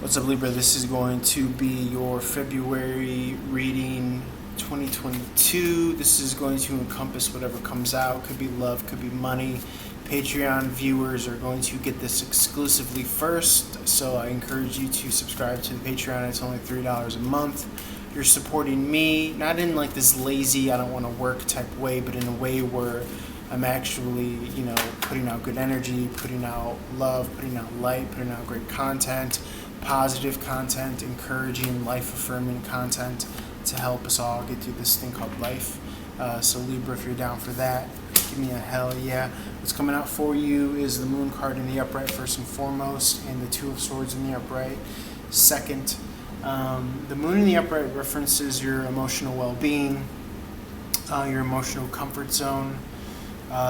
What's up, Libra? This is going to be your February reading 2022. This is going to encompass whatever comes out. Could be love, could be money. Patreon viewers are going to get this exclusively first, so I encourage you to subscribe to the Patreon. It's only $3 a month. You're supporting me, not in like this lazy, I don't want to work type way, but in a way where I'm actually, putting out good energy, putting out love, putting out light, putting out great content, positive content, encouraging, life-affirming content to help us all get through this thing called life. So Libra, if you're down for that, give me a hell yeah. What's coming out for you is the Moon card in the upright first and foremost, and the Two of Swords in the upright second. The Moon in the upright references your emotional well-being, your emotional comfort zone.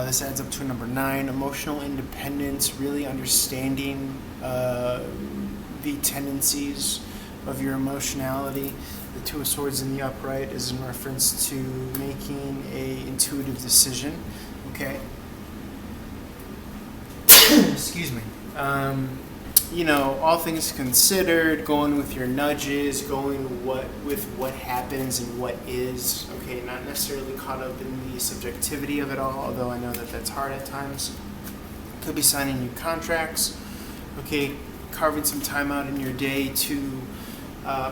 This adds up to a number 9, emotional independence, really understanding the tendencies of your emotionality. The Two of Swords in the upright is in reference to making a intuitive decision. Okay. Excuse me. All things considered, going with your nudges, going with what happens and what is. Okay, not necessarily caught up in the subjectivity of it all, although I know that that's hard at times. Could be signing new contracts. Okay, carving some time out in your day to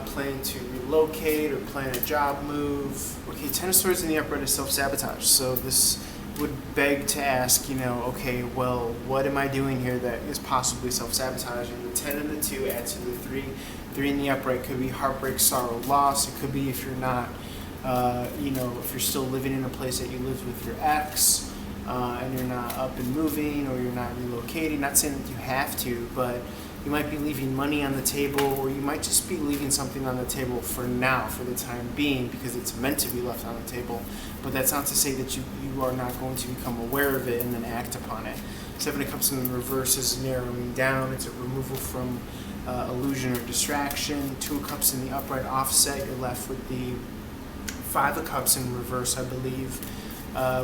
plan to relocate or plan a job move. Okay, Ten of Swords in the upright is self-sabotage. So this would beg to ask, okay, well, what am I doing here that is possibly self-sabotaging? The 10 and the 2 add to the 3. 3 in the upright could be heartbreak, sorrow, loss. It could be if you're not, if you're still living in a place that you lived with your ex, and you're not up and moving, or you're not relocating. Not saying that you have to, but you might be leaving money on the table, or you might just be leaving something on the table for now, for the time being, because it's meant to be left on the table. But that's not to say that you are not going to become aware of it and then act upon it. 7 of Cups in the reverse is narrowing down. It's a removal from illusion or distraction. 2 of Cups in the upright offset. You're left with the 5 of Cups in reverse, I believe,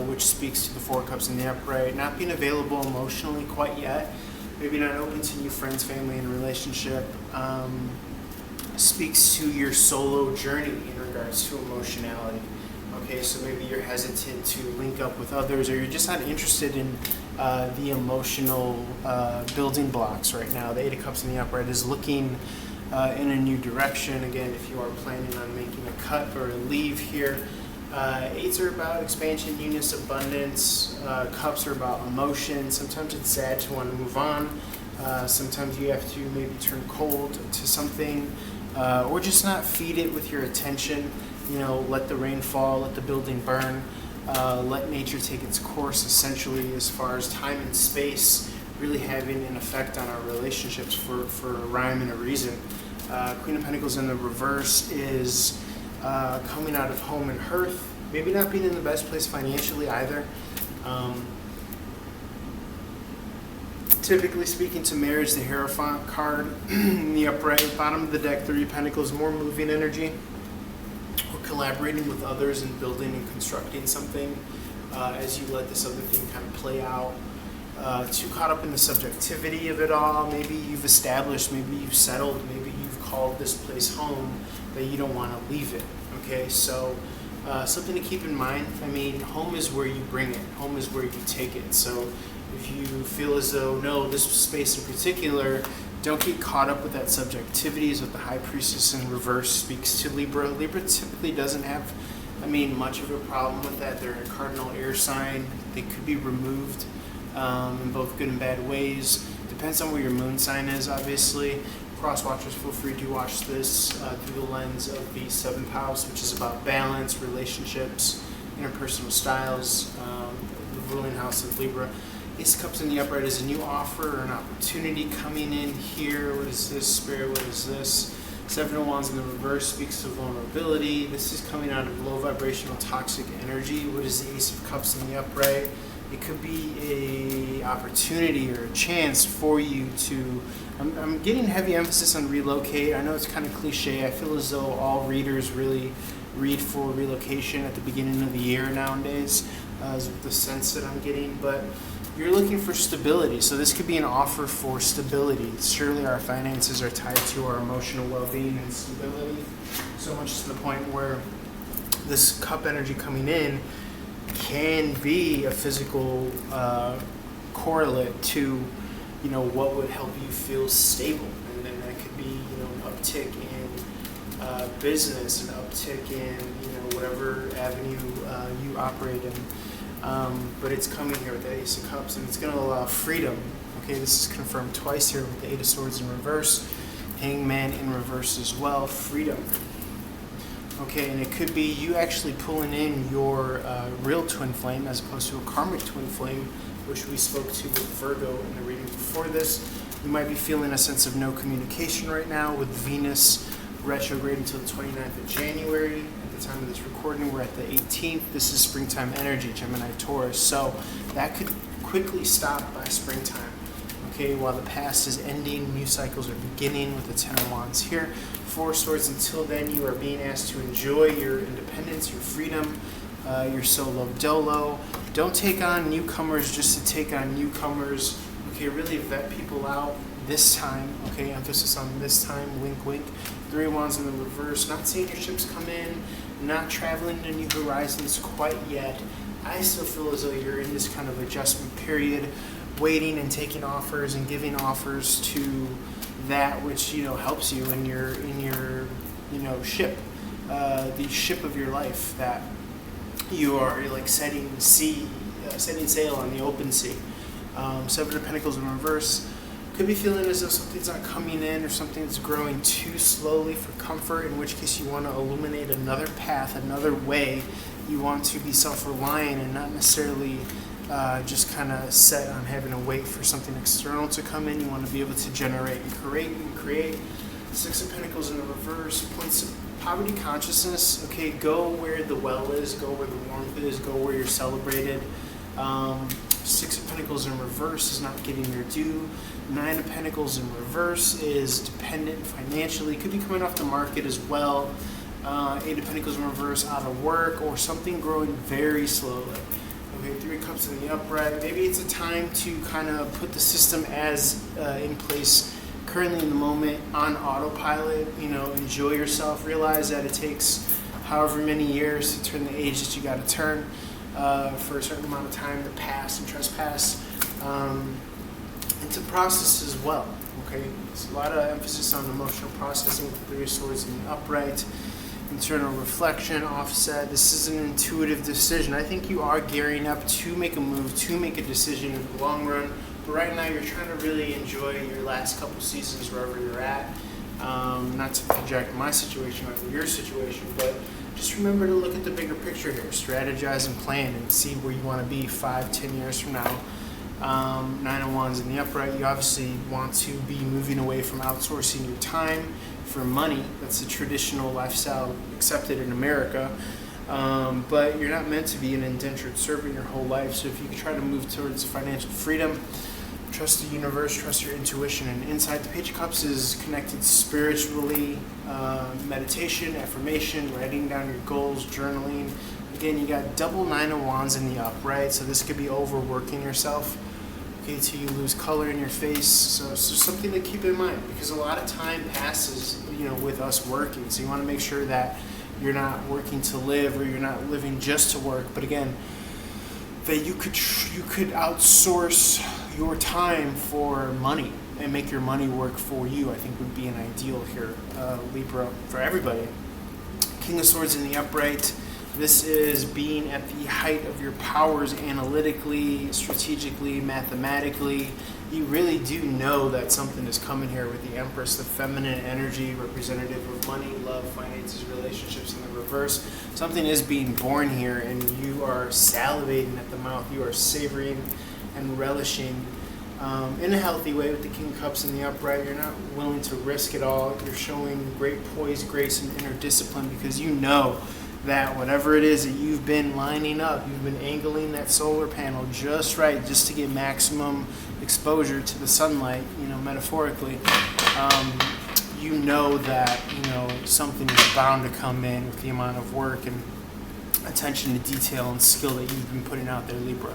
which speaks to the 4 of Cups in the upright. Not being available emotionally quite yet. Maybe not open to new friends, family, and relationship. Speaks to your solo journey in regards to emotionality. Okay, so maybe you're hesitant to link up with others, or you're just not interested in the emotional building blocks right now. The 8 of Cups in the upright is looking in a new direction. Again, if you are planning on making a cut or a leave here. 8s are about expansion, newness, abundance. Cups are about emotion. Sometimes it's sad to want to move on. Sometimes you have to maybe turn cold to something, or just not feed it with your attention. Let the rain fall, let the building burn, let nature take its course, essentially, as far as time and space really having an effect on our relationships for a rhyme and a reason. Queen of Pentacles in the reverse is coming out of home and hearth, maybe not being in the best place financially either. Typically speaking to marriage, the Hierophant card in the upright, bottom of the deck, 3 of Pentacles, more moving energy, or collaborating with others and building and constructing something as you let this other thing kind of play out. Too caught up in the subjectivity of it all. Maybe you've established, maybe you've settled, maybe you've called this place home, that you don't want to leave it. Okay, so something to keep in mind. I mean, home is where you bring it. Home is where you take it. So if you feel as though, no, this space in particular, don't get caught up with that subjectivity. Is what the High Priestess in reverse speaks to Libra. Libra typically doesn't have, much of a problem with that. They're a cardinal air sign. They could be removed in both good and bad ways. Depends on where your moon sign is, obviously. Cross watchers, feel free to watch this through the lens of the 7th house, which is about balance, relationships, interpersonal styles, the ruling house of Libra. Ace of Cups in the upright is a new offer or an opportunity coming in here. What is this, Spirit? What is this? 7 of Wands in the reverse speaks of vulnerability. This is coming out of low vibrational toxic energy. What is the Ace of Cups in the upright? It could be a opportunity or a chance for you to, I'm getting heavy emphasis on relocate. I know it's kind of cliche. I feel as though all readers really read for relocation at the beginning of the year nowadays, is the sense that I'm getting. But you're looking for stability. So this could be an offer for stability. Surely our finances are tied to our emotional well-being and stability, so much to the point where this cup energy coming in can be a physical correlate to, what would help you feel stable. And then that could be, an uptick in business, an uptick in, whatever avenue you operate in. But it's coming here with the Ace of Cups, and it's going to allow freedom. Okay, this is confirmed twice here with the Eight of Swords in reverse, Hangman in reverse as well, freedom. Okay, and it could be you actually pulling in your real twin flame as opposed to a karmic twin flame, which we spoke to with Virgo in the reading before this. You might be feeling a sense of no communication right now with Venus retrograde until the 29th of January. At the time of this recording, we're at the 18th. This is springtime energy, Gemini, Taurus. So that could quickly stop by springtime. Okay, while the past is ending, new cycles are beginning with the Ten of Wands here. Four of Swords, until then, you are being asked to enjoy your independence, your freedom, your solo dolo. Don't take on newcomers just to take on newcomers. Okay, really vet people out this time. Okay, emphasis on this time, wink, wink. Three of Wands in the reverse. Not seeing your ships come in, not traveling to new horizons quite yet. I still feel as though you're in this kind of adjustment period, waiting and taking offers and giving offers to that which helps you in your ship, the ship of your life that you are like setting sail on the open sea. Seven of Pentacles in reverse. Could be feeling as though something's not coming in or something's growing too slowly for comfort, in which case you want to illuminate another path, another way. You want to be self-reliant and not necessarily just kind of set on having to wait for something external to come in. You want to be able to generate and create. Six of Pentacles in the reverse, points of poverty consciousness. Okay, go where the well is, go where the warmth is, go where you're celebrated. Six of Pentacles in reverse is not getting your due. Nine of Pentacles in reverse is dependent financially. Could be coming off the market as well. Eight of Pentacles in reverse, out of work, or something growing very slowly. Okay, Three of Cups in the upright. Maybe it's a time to kind of put the system as in place currently in the moment on autopilot. Enjoy yourself. Realize that it takes however many years to turn the age that you got to turn for a certain amount of time to pass and trespass, and to process as well. Okay, there's a lot of emphasis on emotional processing with the Three of Swords in the upright. Internal reflection, offset. This is an intuitive decision. I think you are gearing up to make a move, to make a decision in the long run. But right now, you're trying to really enjoy your last couple seasons wherever you're at. Not to project my situation onto your situation, but just remember to look at the bigger picture here. Strategize and plan and see where you want to be 5-10 years from now. Nine of Wands in the upright. You obviously want to be moving away from outsourcing your time for money. That's the traditional lifestyle accepted in America. But you're not meant to be an indentured servant your whole life. So if you can try to move towards financial freedom, trust the universe, trust your intuition and insight. The Page of Cups is connected spiritually, meditation, affirmation, writing down your goals, journaling. Again, you got double Nine of Wands in the upright, so this could be overworking yourself. Okay, till you lose color in your face. So it's just something to keep in mind, because a lot of time passes, with us working. So you want to make sure that you're not working to live, or you're not living just to work. But again, that you could outsource your time for money and make your money work for you. I think would be an ideal here, Libra, for everybody. King of Swords in the upright. This is being at the height of your powers analytically, strategically, mathematically. You really do know that something is coming here with the Empress, the feminine energy, representative of money, love, finances, relationships in the reverse. Something is being born here, and you are salivating at the mouth. You are savoring and relishing in a healthy way with the King of Cups in the upright. You're not willing to risk it all. You're showing great poise, grace, and inner discipline, because you know that whatever it is that you've been lining up, you've been angling that solar panel just right, just to get maximum exposure to the sunlight, metaphorically. You know that, something is bound to come in with the amount of work and attention to detail and skill that you've been putting out there, Libra.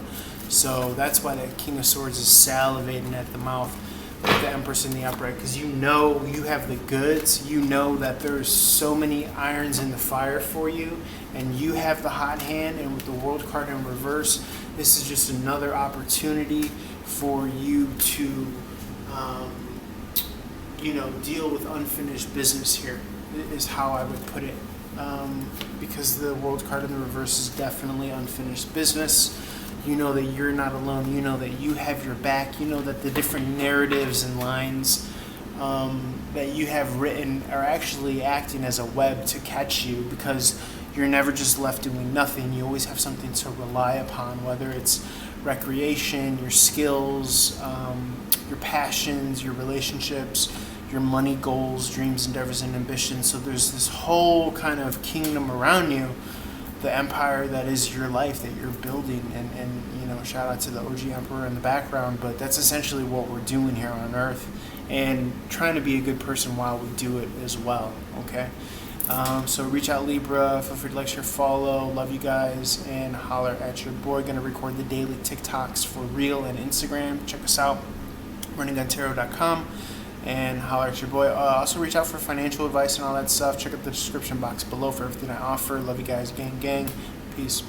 So that's why that King of Swords is salivating at the mouth with the Empress in the upright, because you know you have the goods. You know that there's so many irons in the fire for you, and you have the hot hand. And with the World card in reverse, this is just another opportunity for you to, deal with unfinished business here, is how I would put it. Because the World card in the reverse is definitely unfinished business. You know that you're not alone. You know that you have your back. You know that the different narratives and lines that you have written are actually acting as a web to catch you, because you're never just left doing nothing. You always have something to rely upon, whether it's recreation, your skills, your passions, your relationships, your money goals, dreams, endeavors, and ambitions. So there's this whole kind of kingdom around you, the empire that is your life that you're building. And shout out to the OG Emperor in the background, but that's essentially what we're doing here on Earth, and trying to be a good person while we do it as well, okay? So reach out, Libra. Feel free to like, share, follow. Love you guys, and holler at your boy. Gonna record the daily TikToks for Reel and Instagram. Check us out, runningguntarot.com, and holler at your boy. Also reach out for financial advice and all that stuff. Check out the description box below for everything I offer. Love you guys, gang. Peace.